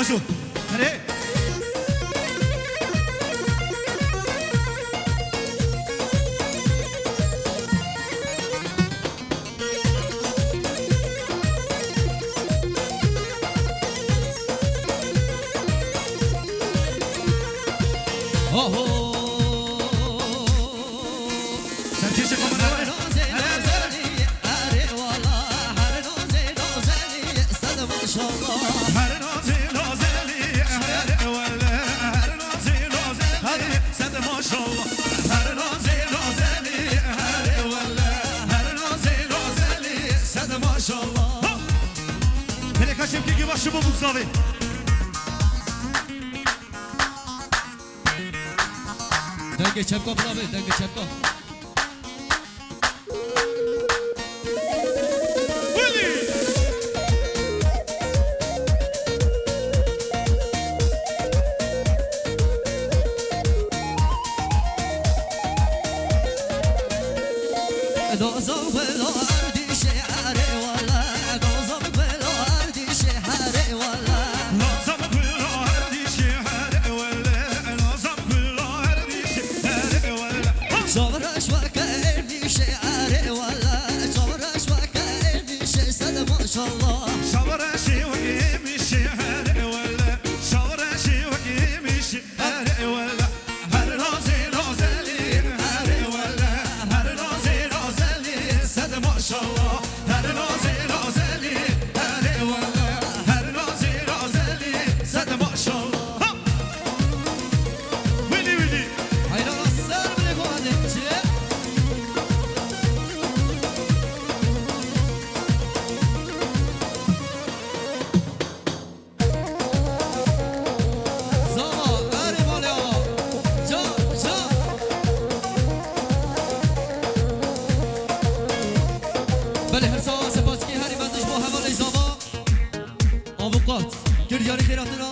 باشو هره سرکش کامل هر نازی نازلی هر وله هر نازی نازلی صد ماشاءالله هر نازی نازلی هر وله هر نازی نازلی صد ماشاءالله پلکاشم کی باشه با بوزاوی دنگ چپکا براوی دنگ چپکا دوزم بلا اردی شهره والا دوزم بلا اردی شهره والا لازم بلا اردی شهره وله لازم بلا اردی شهره وله صبرش وکردی شهره والا صبرش وکردی شه صد ماشاءالله شاورشی و گیمیشی هر وله شاورشی و گیمیشی هر وله هر نازی نازلی هر وله هر نازی نازلی صد ماشاءالله هر نازی نازلی هر وله هر نازی نازلی صد ماشاءالله ویلی ویلی hayra aslar bile kovaletçi Zama öyle oluyor Ca بله هر سال سپاس کی هری بندش با حواله زما آبوقات گریاری خیراتنا